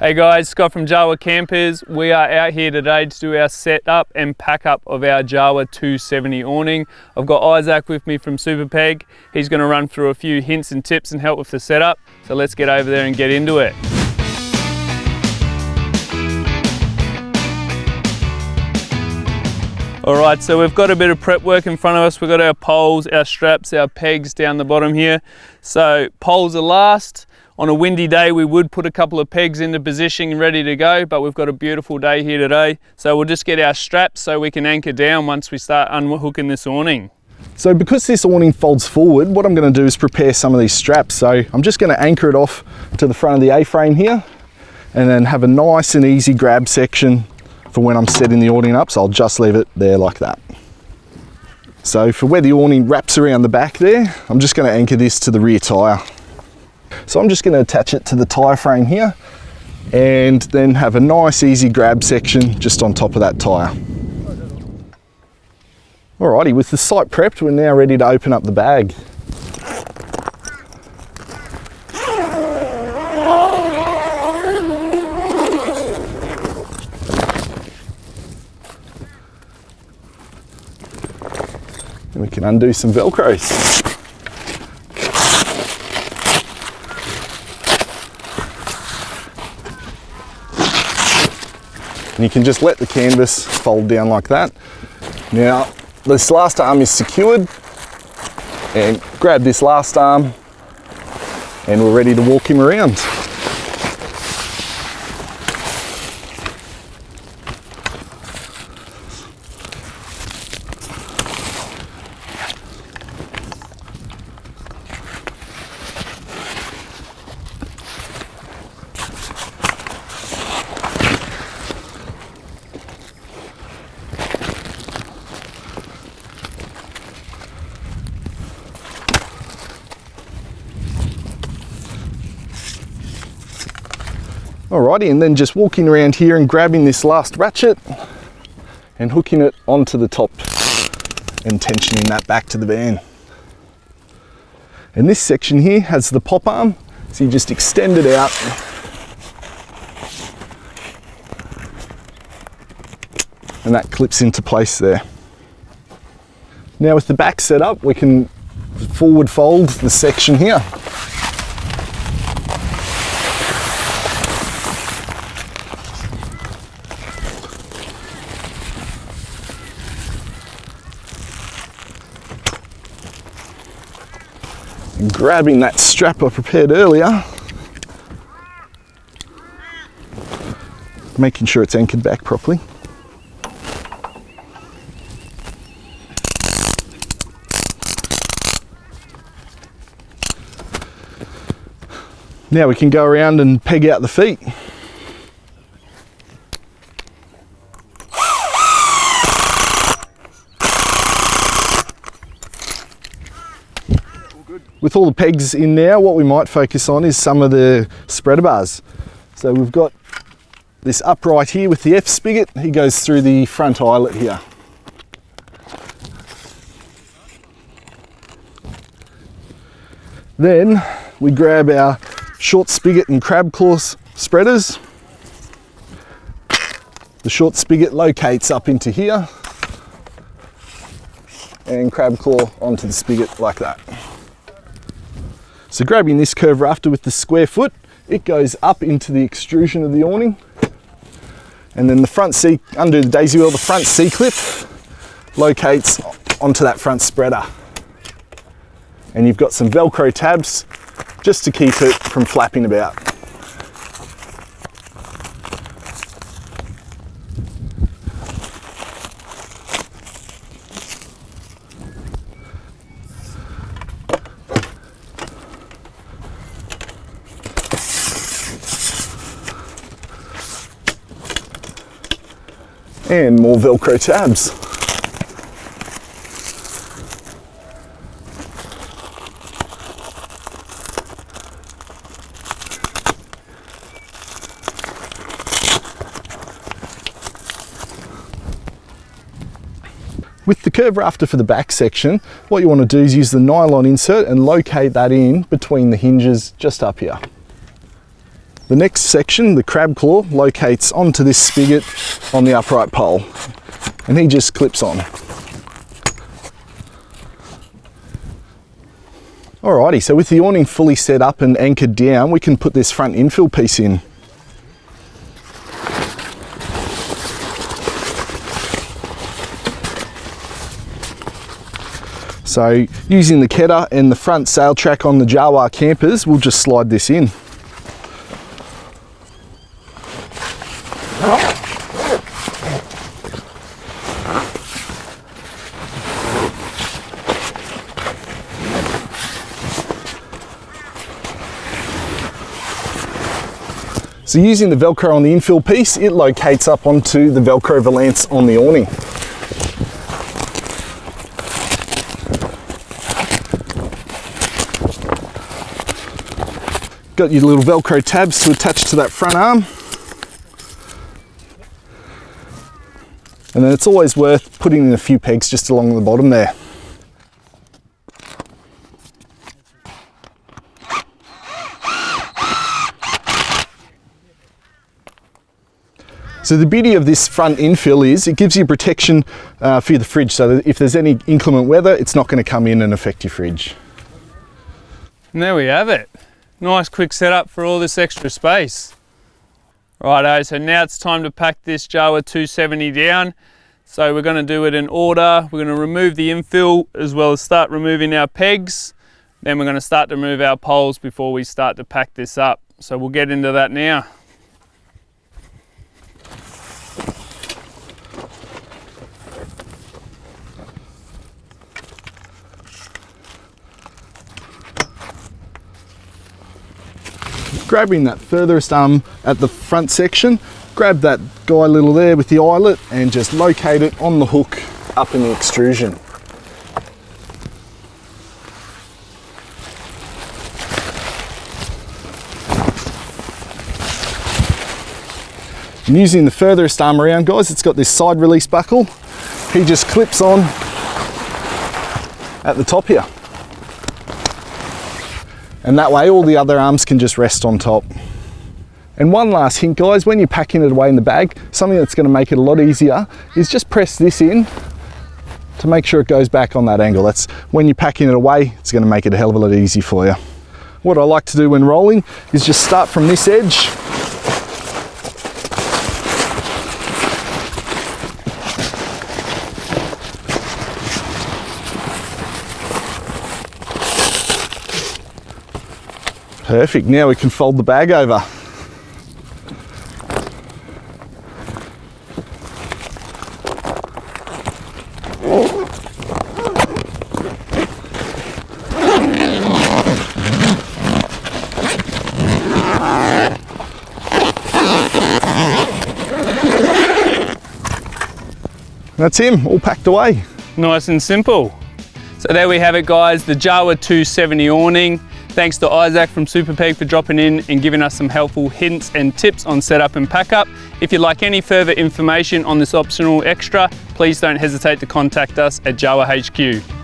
Hey guys, Scott from Jawa Campers. We are out here today to do our setup and pack up of our Jawa 270 awning. I've got Isaac with me from Supapeg. He's going to run through a few hints and tips and help with the setup. So let's get over there and get into it. Alright, so we've got a bit of prep work in front of us. We've got our poles, our straps, our pegs down the bottom here. So poles are last. On a windy day, we would put a couple of pegs into position and ready to go, but we've got a beautiful day here today. So we'll just get our straps so we can anchor down once we start unhooking this awning. So because this awning folds forward, what I'm going to do is prepare some of these straps. So I'm just going to anchor it off to the front of the A-frame here, and then have a nice and easy grab section for when I'm setting the awning up. So I'll just leave it there like that. So for where the awning wraps around the back there, I'm just going to anchor this to the rear tyre. So I'm just going to attach it to the tyre frame here and then have a nice easy grab section just on top of that tyre. Alrighty, with the site prepped, we're now ready to open up the bag. And we can undo some Velcros. And you can just let the canvas fold down like that. Now, this last arm is secured, and grab this last arm and we're ready to walk him around. Alrighty, and then just walking around here and grabbing this last ratchet and hooking it onto the top and tensioning that back to the van. And this section here has the pop arm, so you just extend it out and that clips into place there. Now with the back set up, we can forward fold the section here. And grabbing that strap I prepared earlier, making sure it's anchored back properly. Now we can go around and peg out the feet. With all the pegs in now, what we might focus on is some of the spreader bars. So we've got this upright here with the F spigot. He goes through the front eyelet here. Then we grab our short spigot and crab claw spreaders. The short spigot locates up into here and crab claw onto the spigot like that. So grabbing this curve rafter with the square foot, it goes up into the extrusion of the awning. And then the front C, under the daisy wheel, the front C-clip locates onto that front spreader. And you've got some Velcro tabs just to keep it from flapping about. And more Velcro tabs. With the curve rafter for the back section, what you want to do is use the nylon insert and locate that in between the hinges just up here. The next section, the crab claw, locates onto this spigot on the upright pole, and he just clips on. Alrighty, so with the awning fully set up and anchored down, we can put this front infill piece in. So using the Ketter and the front sail track on the Jawa campers, we'll just slide this in. So using the Velcro on the infill piece, it locates up onto the Velcro valance on the awning. Got your little Velcro tabs to attach to that front arm. And then it's always worth putting in a few pegs just along the bottom there. So the beauty of this front infill is it gives you protection for the fridge, so that if there's any inclement weather, it's not going to come in and affect your fridge. And there we have it. Nice quick setup for all this extra space. Righto, so now it's time to pack this Jawa 270 down. So we're going to do it in order. We're going to remove the infill as well as start removing our pegs. Then we're going to start to remove our poles before we start to pack this up. So we'll get into that now. Grabbing that furthest arm at the front section, grab that guy little there with the eyelet and just locate it on the hook up in the extrusion. And using the furthest arm around, guys, it's got this side release buckle. He just clips on at the top here. And that way all the other arms can just rest on top. And one last hint, guys, when you're packing it away in the bag, something that's going to make it a lot easier is just press this in to make sure it goes back on that angle. That's when you're packing it away, it's going to make it a hell of a lot easier for you. What I like to do when rolling is just start from this edge. Perfect, now we can fold the bag over. That's him, all packed away. Nice and simple. So there we have it, guys, the Jawa 270 awning. Thanks to Isaac from Supapeg for dropping in and giving us some helpful hints and tips on setup and pack up. If you'd like any further information on this optional extra, please don't hesitate to contact us at Jawa HQ.